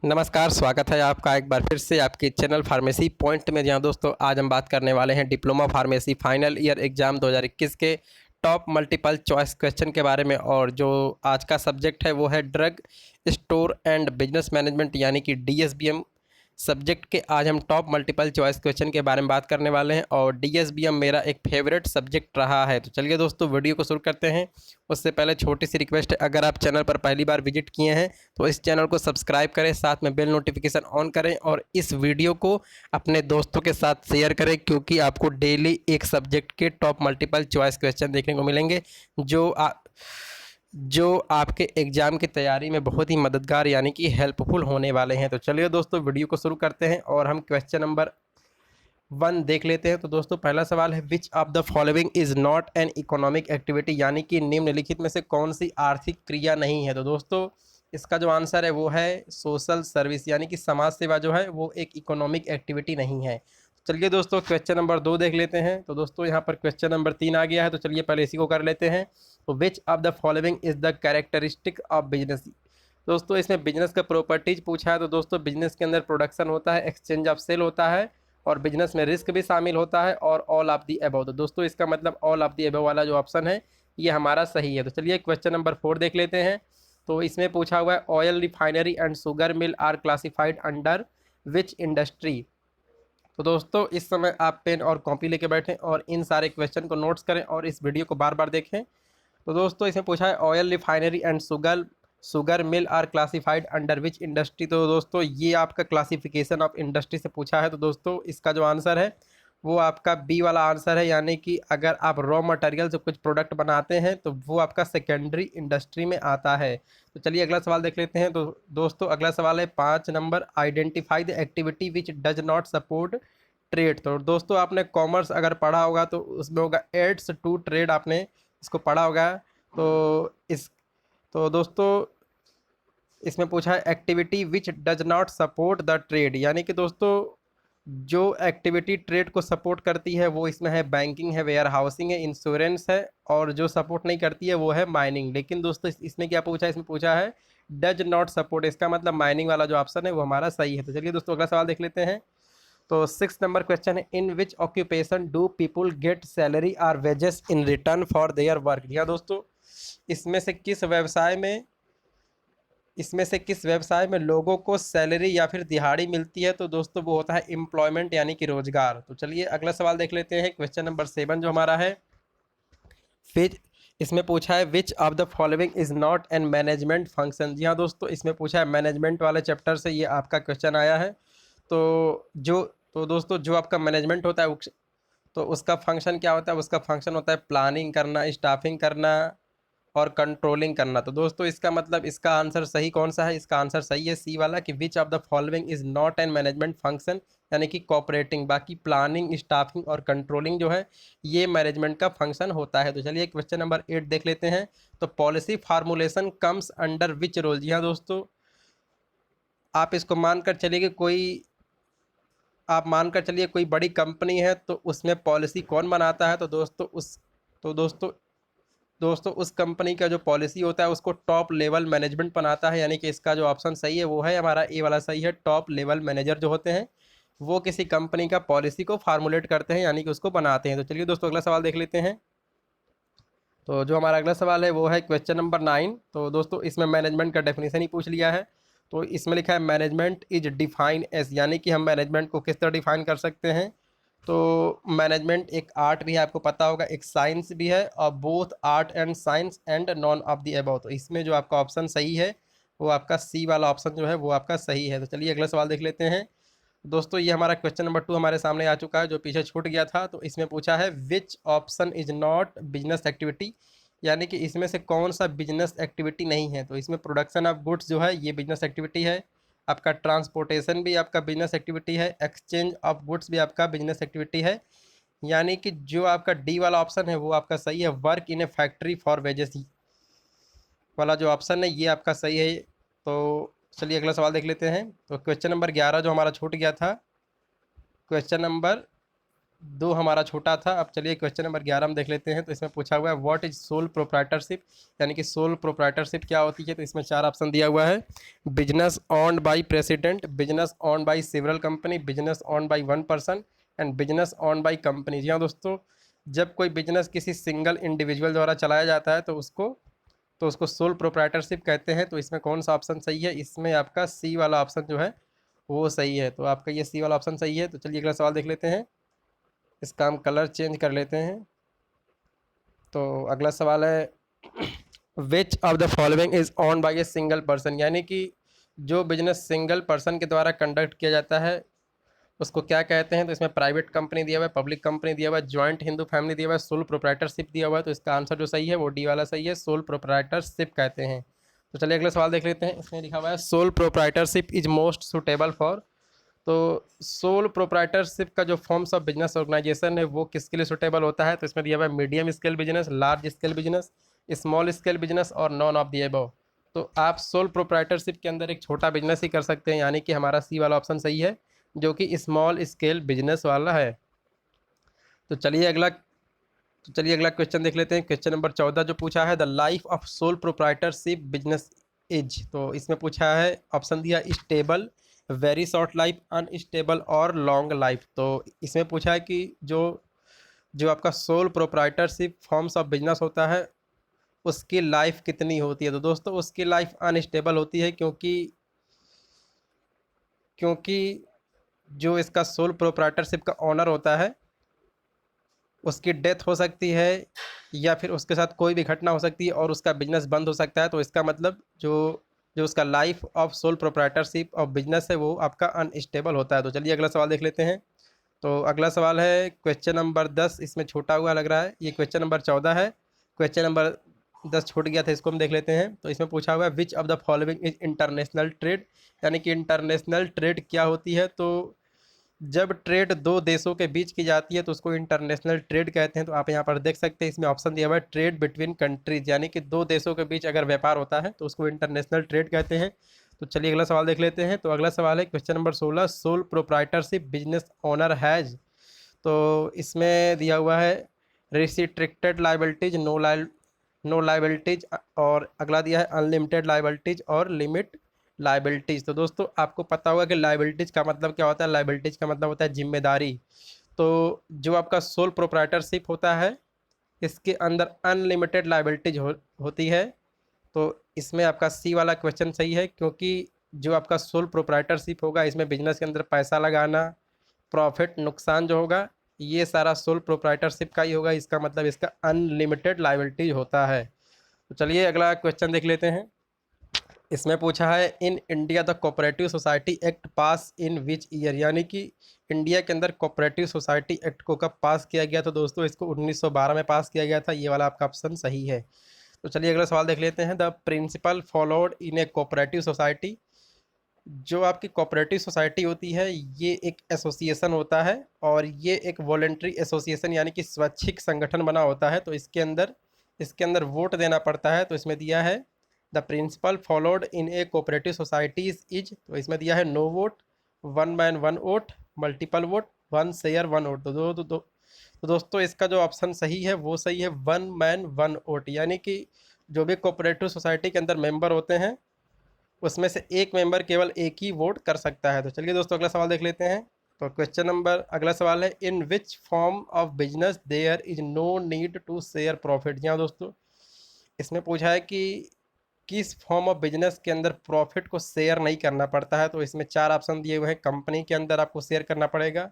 नमस्कार, स्वागत है आपका एक बार फिर से आपके चैनल फार्मेसी पॉइंट में। जहां दोस्तों आज हम बात करने वाले हैं diploma pharmacy final year exam 2021 के टॉप मल्टीपल चॉइस क्वेश्चन के बारे में। और जो आज का सब्जेक्ट है वो है drug store and business management यानी कि डीएसबीएम सब्जेक्ट के आज हम टॉप मल्टीपल चॉइस क्वेश्चन के बारे में बात करने वाले हैं। और डीएसबीएम मेरा एक फेवरेट सब्जेक्ट रहा है। तो चलिए दोस्तों वीडियो को शुरू करते हैं। उससे पहले छोटी सी रिक्वेस्ट है, अगर आप चैनल पर पहली बार विजिट किए हैं तो इस चैनल को सब्सक्राइब करें, साथ में बेल नोटिफिकेशन ऑन करें और इस वीडियो को अपने दोस्तों के साथ शेयर करें, क्योंकि आपको डेली एक सब्जेक्ट के टॉप मल्टीपल चॉइस क्वेश्चन देखने को मिलेंगे जो आपके एग्ज़ाम की तैयारी में बहुत ही मददगार यानी कि हेल्पफुल होने वाले हैं। तो चलिए दोस्तों वीडियो को शुरू करते हैं और हम क्वेश्चन नंबर 1 देख लेते हैं। तो दोस्तों पहला सवाल है, which of the following is not an economic activity, यानी कि निम्नलिखित में से कौन सी आर्थिक क्रिया नहीं है। तो दोस्तों इसका जो आंसर है वो है सोशल सर्विस, यानी कि समाज सेवा जो है वो एक इकोनॉमिक एक्टिविटी नहीं है। चलिए दोस्तों क्वेश्चन नंबर 2 देख लेते हैं। तो दोस्तों यहाँ पर क्वेश्चन नंबर 3 आ गया है, तो चलिए पहले इसी को कर लेते हैं। तो विच of the following is the characteristic of business. दोस्तों इसमें बिजनेस का प्रॉपर्टीज पूछा है। तो दोस्तों बिजनेस के अंदर प्रोडक्शन होता है, एक्सचेंज ऑफ सेल होता है और बिजनेस में रिस्क भी शामिल होता है और ऑल ऑफ दी अबव। तो दोस्तों इसका मतलब ऑल ऑफ दी अबव वाला जो ऑप्शन है ये हमारा सही है। तो चलिए क्वेश्चन नंबर 4 देख लेते हैं। तो इसमें पूछा हुआ है, oil refinery and sugar mill are classified under which industry. तो दोस्तों इस समय आप पेन और कॉपी लेके बैठें और इन सारे क्वेश्चन को नोट्स करें और इस वीडियो को बार बार देखें। तो दोस्तों इसमें पूछा है, oil refinery and sugar mill are classified under which industry. तो दोस्तों ये आपका क्लासिफिकेशन ऑफ इंडस्ट्री से पूछा है। तो दोस्तों इसका जो आंसर है वो आपका बी वाला आंसर है, यानी कि अगर आप रॉ मटेरियल से कुछ प्रोडक्ट बनाते हैं तो वो आपका सेकेंडरी इंडस्ट्री में आता है। तो चलिए अगला सवाल देख लेते हैं। तो दोस्तों अगला सवाल है 5 number, identify the activity which does not support trade. तो दोस्तों आपने कॉमर्स अगर पढ़ा होगा तो उसमें होगा एड्स टू ट्रेड, आपने इसको पढ़ा होगा। तो दोस्तों इसमें पूछा है activity which does not support the trade, यानी कि दोस्तों जो एक्टिविटी ट्रेड को सपोर्ट करती है वो इसमें है बैंकिंग है, वेयर हाउसिंग है, इंश्योरेंस है, और जो सपोर्ट नहीं करती है वो है माइनिंग। लेकिन दोस्तों इसमें क्या पूछा है, इसमें पूछा है डज नॉट सपोर्ट, इसका मतलब माइनिंग वाला जो ऑप्शन है वो हमारा सही है। तो चलिए दोस्तों अगला सवाल देख लेते हैं। तो 6 नंबर क्वेश्चन है, in which occupation do people get salary or wages in return for their work. या दोस्तों इसमें से किस व्यवसाय में लोगों को सैलरी या फिर दिहाड़ी मिलती है। तो दोस्तों वो होता है एम्प्लॉयमेंट यानी कि रोजगार। तो चलिए अगला सवाल देख लेते हैं, क्वेश्चन नंबर 7 जो हमारा है, फिर इसमें पूछा है which of the following is not an management function. जी हाँ दोस्तों इसमें पूछा है मैनेजमेंट वाले चैप्टर से ये आपका क्वेश्चन आया है। तो दोस्तों जो आपका मैनेजमेंट होता है तो उसका फंक्शन क्या होता है, उसका फंक्शन होता है प्लानिंग करना, स्टाफिंग करना और कंट्रोलिंग करना। तो दोस्तों इसका मतलब इसका आंसर सही कौन सा है, इसका आंसर सही है सी वाला कि विच of the following is not an management function, यानी कि कोऑपरेटिंग। बाकी प्लानिंग, स्टाफिंग और कंट्रोलिंग जो है ये मैनेजमेंट का फंक्शन होता है। तो चलिए क्वेश्चन नंबर 8 देख लेते हैं। तो policy formulation comes under which role. जी हाँ दोस्तों आप इसको मानकर चलिए कि कोई बड़ी कंपनी है तो उसमें पॉलिसी कौन बनाता है। तो दोस्तों उस कंपनी का जो पॉलिसी होता है उसको टॉप लेवल मैनेजमेंट बनाता है, यानी कि इसका जो ऑप्शन सही है वो है हमारा ए वाला सही है। टॉप लेवल मैनेजर जो होते हैं वो किसी कंपनी का पॉलिसी को फार्मुलेट करते हैं, यानी कि उसको बनाते हैं। तो चलिए दोस्तों अगला सवाल देख लेते हैं। तो जो हमारा अगला सवाल है वो है क्वेश्चन नंबर 9। तो दोस्तों इसमें मैनेजमेंट का डेफिनेशन ही पूछ लिया है। तो इसमें लिखा है मैनेजमेंट इज डिफाइन एज, यानी कि हम मैनेजमेंट को किस तरह डिफाइन कर सकते हैं। तो मैनेजमेंट एक आर्ट भी है, आपको पता होगा, एक साइंस भी है, और both art and science and none of the above. तो इसमें जो आपका ऑप्शन सही है वो आपका सी वाला ऑप्शन जो है वो आपका सही है। तो चलिए अगला सवाल देख लेते हैं। दोस्तों ये हमारा क्वेश्चन नंबर 2 हमारे सामने आ चुका है जो पीछे छूट गया था। तो इसमें पूछा है which option is not business activity, यानी कि इसमें से कौन सा बिजनेस एक्टिविटी नहीं है। तो इसमें प्रोडक्शन ऑफ गुड्स जो है ये बिजनेस एक्टिविटी है, आपका ट्रांसपोर्टेशन भी आपका बिजनेस एक्टिविटी है, एक्सचेंज ऑफ गुड्स भी आपका बिजनेस एक्टिविटी है, यानी कि जो आपका डी वाला ऑप्शन है वो आपका सही है। Work in A factory for wages वाला जो ऑप्शन है ये आपका सही है। तो चलिए अगला सवाल देख लेते हैं। तो क्वेश्चन नंबर 11 जो हमारा छूट गया था, क्वेश्चन नंबर दो हमारा छोटा था। अब चलिए क्वेश्चन नंबर 11 हम देख लेते हैं। तो इसमें पूछा हुआ है व्हाट इज सोल प्रोप्राइटरशिप, यानी कि सोल प्रोप्राइटरशिप क्या होती है। तो इसमें चार ऑप्शन दिया हुआ है। Business owned by president, business owned by several company, business owned by one person and business owned by company. जी हाँ दोस्तों, जब कोई बिजनेस किसी सिंगल इंडिविजुअल द्वारा चलाया जाता है तो उसको सोल प्रोप्राइटरशिप कहते हैं। तो इसमें कौन सा ऑप्शन सही है? इसमें आपका सी वाला ऑप्शन जो है वो सही है। तो आपका ये सी वाला ऑप्शन सही है। तो चलिए अगला सवाल देख लेते हैं। इसका हम कलर चेंज कर लेते हैं। तो अगला सवाल है which of the following is owned by a single person, यानी कि जो बिजनेस सिंगल पर्सन के द्वारा कंडक्ट किया जाता है उसको क्या कहते हैं। तो इसमें प्राइवेट कंपनी दिया हुआ है, पब्लिक कंपनी दिया हुआ है, जॉइंट हिंदू फैमिली दिया हुआ है, सोल प्रोप्राइटरशिप दिया हुआ है। तो इसका आंसर जो सही है वो डी वाला सही है, सोल प्रोप्राइटरशिप कहते हैं। तो चलिए अगला सवाल देख लेते हैं। इसमें लिखा हुआ है sole proprietorship is most suitable for. तो सोल प्रोप्राइटरशिप का जो फॉर्म्स ऑफ बिजनेस ऑर्गेनाइजेशन है वो किसके लिए सुटेबल होता है। तो इसमें दिया हुआ है medium scale business, large scale business, small scale business और नॉन ऑफ दी अबव। तो आप सोल प्रोप्राइटरशिप के अंदर एक छोटा बिजनेस ही कर सकते हैं, यानी कि हमारा सी वाला ऑप्शन सही है जो कि स्मॉल स्केल बिजनेस वाला है। तो चलिए अगला क्वेश्चन देख लेते हैं। क्वेश्चन नंबर 14 जो पूछा है the life of sole proprietorship business is. तो इसमें पूछा है, ऑप्शन दिया stable, very short life, unstable और लॉन्ग लाइफ। तो इसमें पूछा है कि जो जो आपका sole proprietorship forms of business होता है उसकी लाइफ कितनी होती है। तो दोस्तों उसकी लाइफ अनस्टेबल होती है, क्योंकि जो इसका सोल प्रोप्राइटरशिप का ऑनर होता है उसकी डेथ हो सकती है या फिर उसके साथ कोई भी घटना हो सकती है और उसका बिजनेस बंद हो सकता है। तो इसका मतलब जो जो उसका life of sole proprietorship of business है वो आपका अनस्टेबल होता है। तो चलिए अगला सवाल देख लेते हैं। तो अगला सवाल है क्वेश्चन नंबर 10, इसमें छोटा हुआ लग रहा है, ये क्वेश्चन नंबर 14 है। क्वेश्चन नंबर 10 छूट गया था, इसको हम देख लेते हैं। तो इसमें पूछा हुआ है which of the following is international trade, यानी कि इंटरनेशनल ट्रेड क्या होती है। तो जब ट्रेड दो देशों के बीच की जाती है तो उसको इंटरनेशनल ट्रेड कहते हैं। तो आप यहाँ पर देख सकते हैं इसमें ऑप्शन दिया हुआ है ट्रेड बिटवीन कंट्रीज, यानी कि दो देशों के बीच अगर व्यापार होता है तो उसको इंटरनेशनल ट्रेड कहते हैं। तो चलिए अगला सवाल देख लेते हैं। तो अगला सवाल है question number 16 sole proprietorship business owner has. तो इसमें दिया हुआ है रिस्ट्रिक्टेड लाइबिलिटीज, नो लाइबिलिटीज, और अगला दिया है अनलिमिटेड लाइबिलिटीज और लिमिट लाइबिलिटीज। तो दोस्तों आपको पता होगा कि लाइबिलिटीज का मतलब क्या होता है। लाइबिलिटीज का मतलब होता है जिम्मेदारी। तो जो आपका सोल प्रोप्राइटरशिप होता है इसके अंदर अनलिमिटेड लाइबिलिटीज होती है। तो इसमें आपका सी वाला क्वेश्चन सही है, क्योंकि जो आपका सोल प्रोप्राइटरशिप होगा इसमें बिजनेस के अंदर पैसा लगाना, प्रॉफिट नुकसान जो होगा ये सारा सोल प्रोप्राइटरशिप का ही होगा। इसका मतलब इसका अनलिमिटेड लाइबिलिटी होता है। तो चलिए अगला क्वेश्चन देख लेते हैं। इसमें पूछा है in India the cooperative society act pass in which year, यानी कि इंडिया के अंदर कोऑपरेटिव सोसाइटी एक्ट को कब पास किया गया। तो दोस्तों इसको 1912 में पास किया गया था, ये वाला आपका ऑप्शन सही है। तो चलिए अगला सवाल देख लेते हैं। The principle followed in a cooperative society. जो आपकी कोऑपरेटिव सोसाइटी होती है ये एक एसोसिएशन होता है और ये एक वॉलेंट्री एसोसिएशन यानी कि स्वैच्छिक संगठन बना होता है। तो इसके अंदर वोट देना पड़ता है। तो इसमें दिया है the principle followed in a cooperative societies is. तो इसमें दिया है no vote, one man one vote, multiple vote, one share one vote. तो दोस्तों इसका जो ऑप्शन सही है वो सही है वन मैन वन वोट, यानी कि जो भी कोऑपरेटिव सोसाइटी के अंदर मेंबर होते हैं उसमें से एक मेंबर केवल एक ही वोट कर सकता है। तो चलिए दोस्तों अगला सवाल देख लेते हैं। तो क्वेश्चन नंबर अगला सवाल है in which form of business there is no need to share profit. जी हाँ दोस्तों, इसमें पूछा है कि किस फॉर्म ऑफ बिजनेस के अंदर प्रॉफिट को शेयर नहीं करना पड़ता है। तो इसमें चार ऑप्शन दिए हुए हैं। कंपनी के अंदर आपको शेयर करना पड़ेगा,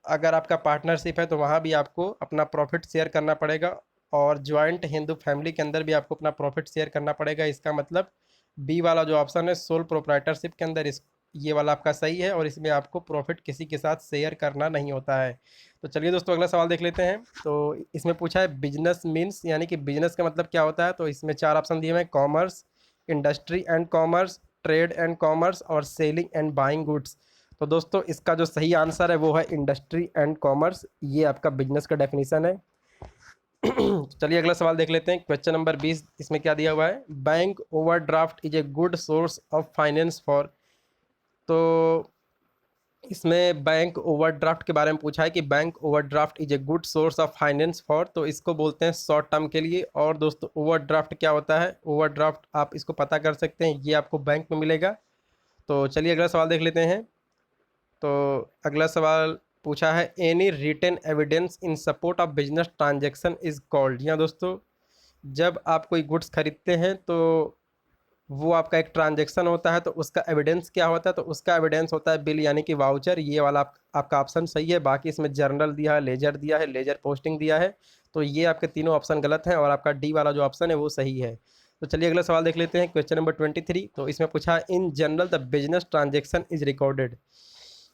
अगर आपका पार्टनरशिप है तो वहाँ भी आपको अपना प्रॉफिट शेयर करना पड़ेगा, और ज्वाइंट हिंदू फैमिली के अंदर भी आपको अपना प्रॉफिट शेयर करना पड़ेगा। इसका मतलब बी वाला जो ऑप्शन है सोल प्रोप्राइटरशिप के अंदर इस ये वाला आपका सही है, और इसमें आपको प्रॉफिट किसी के साथ शेयर करना नहीं होता है। तो चलिए दोस्तों अगला सवाल देख लेते हैं। तो इसमें पूछा है बिजनेस मीन्स, यानी कि बिजनेस का मतलब क्या होता है। तो इसमें चार ऑप्शन दिए हुए हैं commerce, industry and commerce, trade and commerce और सेलिंग एंड बाइंग गुड्स। तो दोस्तों इसका जो सही आंसर है वो है इंडस्ट्री एंड कॉमर्स, ये आपका बिजनेस का डेफिनेशन है। चलिए अगला सवाल देख लेते हैं। क्वेश्चन नंबर 20, इसमें क्या दिया हुआ है bank overdraft is a good source of finance for. तो इसमें बैंक ओवरड्राफ्ट के बारे में पूछा है कि bank overdraft is a good source of finance for, तो इसको बोलते हैं शॉर्ट टर्म के लिए। और दोस्तों ओवरड्राफ्ट क्या होता है, ओवरड्राफ्ट आप इसको पता कर सकते हैं, ये आपको बैंक में मिलेगा। तो चलिए अगला सवाल देख लेते हैं। तो अगला सवाल पूछा है any written evidence in support of business transaction is called. जी हाँ दोस्तों, जब आप कोई गुड्स खरीदते हैं तो वो आपका एक ट्रांजैक्शन होता है, तो उसका एविडेंस क्या होता है, तो उसका एविडेंस होता है बिल यानी कि वाउचर। ये वाला आपका ऑप्शन सही है। बाकी इसमें जर्नल दिया है, लेजर दिया है, लेजर पोस्टिंग दिया है, तो ये आपके तीनों ऑप्शन गलत हैं और आपका डी वाला जो ऑप्शन है वो सही है। तो चलिए अगला सवाल देख लेते हैं, क्वेश्चन नंबर 23। तो इसमें पूछा है in general the business transaction is recorded,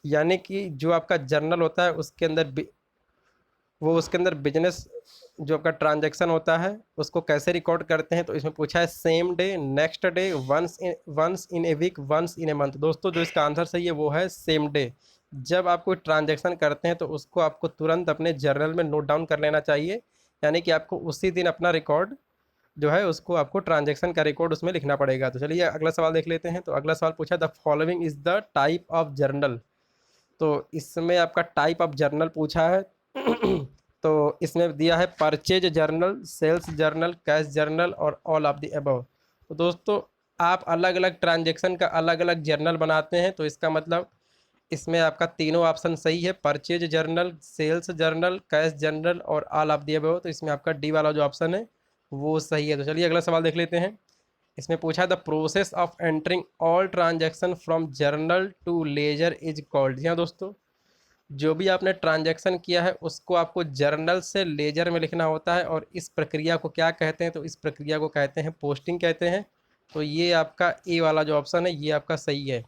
यानी कि जो आपका जर्नल होता है उसके अंदर उसके अंदर बिजनेस जो आपका ट्रांजैक्शन होता है उसको कैसे रिकॉर्ड करते हैं। तो इसमें पूछा है same day, next day, once in a week, once in a month. दोस्तों जो इसका आंसर सही है वो है सेम डे। जब आप कोई ट्रांजैक्शन करते हैं तो उसको आपको तुरंत अपने जर्नल में नोट डाउन कर लेना चाहिए, यानी कि आपको उसी दिन अपना रिकॉर्ड जो है उसको आपको ट्रांजैक्शन का रिकॉर्ड उसमें लिखना पड़ेगा। तो चलिए अगला सवाल देख लेते हैं। तो अगला सवाल पूछा the following is the type of journal. तो इसमें आपका टाइप ऑफ जर्नल पूछा है तो इसमें दिया है purchase journal, sales journal, cash journal और ऑल ऑफ द अबव। तो दोस्तों आप अलग अलग ट्रांजैक्शन का अलग अलग जर्नल बनाते हैं, तो इसका मतलब इसमें आपका तीनों ऑप्शन सही है, purchase journal, sales journal, cash journal और ऑल ऑफ द अबव। तो इसमें आपका डी वाला जो ऑप्शन है वो सही है। तो चलिए अगला सवाल देख लेते हैं। इसमें पूछा है the process of entering all transaction from journal to ledger is called. जी हाँ दोस्तों, जो भी आपने ट्रांजैक्शन किया है उसको आपको जर्नल से लेजर में लिखना होता है, और इस प्रक्रिया को क्या कहते हैं, तो इस प्रक्रिया को कहते हैं पोस्टिंग कहते हैं। तो ये आपका ए वाला जो ऑप्शन है ये आपका सही है।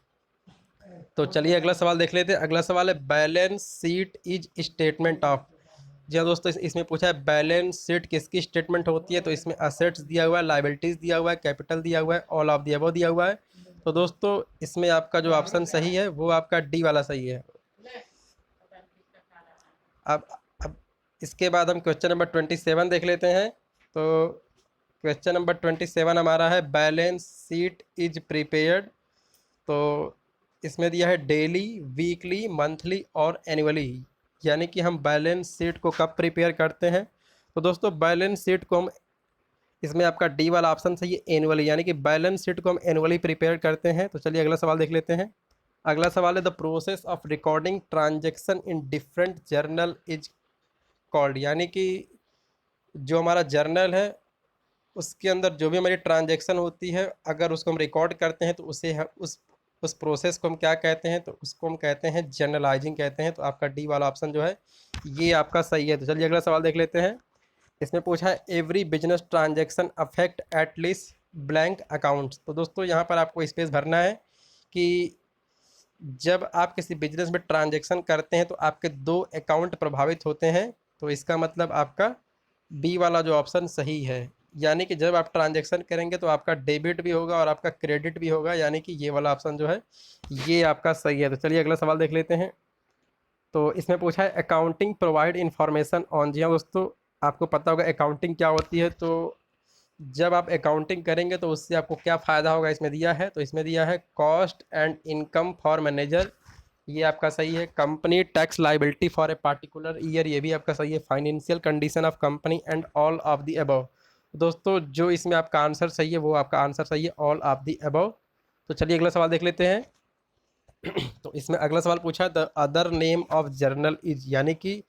तो चलिए अगला सवाल देख लेते हैं। अगला सवाल है balance sheet is statement of. जी हाँ दोस्तों, इसमें पूछा है बैलेंस शीट किसकी स्टेटमेंट होती है। तो इसमें असेट्स दिया हुआ है, लाइबिलिटीज़ दिया हुआ है, कैपिटल दिया हुआ है, ऑल ऑफ द अबव दिया हुआ है। तो दोस्तों इसमें आपका जो ऑप्शन सही है वो आपका डी वाला सही है। अब अब इसके बाद हम क्वेश्चन नंबर 27 देख लेते हैं। तो क्वेश्चन नंबर 27 हमारा है बैलेंस शीट इज प्रिपेयर्ड। तो इसमें दिया है डेली, वीकली, मंथली और एनुअली, यानी कि हम बैलेंस शीट को कब प्रिपेयर करते हैं। तो दोस्तों बैलेंस शीट को हम, इसमें आपका डी वाला ऑप्शन सही है एनुअली, यानी कि बैलेंस शीट को हम एनुअली प्रिपेयर करते हैं। तो चलिए अगला सवाल देख लेते हैं। अगला सवाल है the process of recording transaction in different journal is called, यानी कि जो हमारा जर्नल है उसके अंदर जो भी हमारी ट्रांजैक्शन होती है अगर उसको हम रिकॉर्ड करते हैं तो उस प्रोसेस को हम क्या कहते हैं, तो उसको हम कहते हैं जर्नलाइजिंग कहते हैं। तो आपका डी वाला ऑप्शन जो है ये आपका सही है। तो चलिए अगला सवाल देख लेते हैं। इसमें पूछा है every business transaction affect at least blank accounts. तो दोस्तों यहाँ पर आपको स्पेस भरना है कि जब आप किसी बिजनेस में ट्रांजैक्शन करते हैं तो आपके दो अकाउंट प्रभावित होते हैं। तो इसका मतलब आपका बी वाला जो ऑप्शन सही है, यानी कि जब आप ट्रांजैक्शन करेंगे तो आपका डेबिट भी होगा और आपका क्रेडिट भी होगा, यानी कि ये वाला ऑप्शन जो है ये आपका सही है। तो चलिए अगला सवाल देख लेते हैं। तो इसमें पूछा है अकाउंटिंग प्रोवाइड इंफॉर्मेशन ऑन। जी हाँ दोस्तों, आपको पता होगा अकाउंटिंग क्या होती है। तो जब आप अकाउंटिंग करेंगे तो उससे आपको क्या फ़ायदा होगा, इसमें दिया है। तो इसमें दिया है cost and income for manager, ये आपका सही है। Company tax liability for a particular year, ये भी आपका सही है। Financial condition of company and all of the above. दोस्तों जो इसमें आपका आंसर सही है वो आपका आंसर सही है, ऑल ऑफ द अबव। तो चलिए अगला सवाल देख लेते हैं। तो इसमें अगला सवाल पूछा the other name of journal is, यानी कि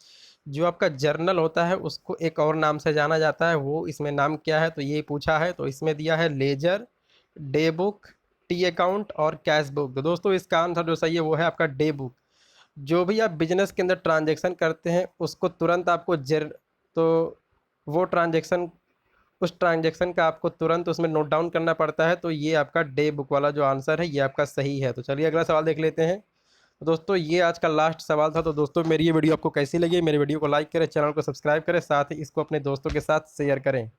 जो आपका जर्नल होता है उसको एक और नाम से जाना जाता है, वो इसमें नाम क्या है, तो ये पूछा है। तो इसमें दिया है ledger, day book, T account और कैश बुक। तो दोस्तों इसका आंसर जो सही है वो है आपका डे बुक। जो भी आप बिजनेस के अंदर ट्रांजैक्शन करते हैं उसको तुरंत आपको तो वो उस ट्रांजैक्शन का आपको तुरंत उसमें नोट डाउन करना पड़ता है। तो ये आपका डे बुक वाला जो आंसर है ये आपका सही है। तो चलिए अगला सवाल देख लेते हैं। तो दोस्तों ये आज का लास्ट सवाल था। तो दोस्तों मेरी ये वीडियो आपको कैसी लगी, मेरी वीडियो को लाइक करें, चैनल को सब्सक्राइब करें, साथ ही इसको अपने दोस्तों के साथ शेयर करें।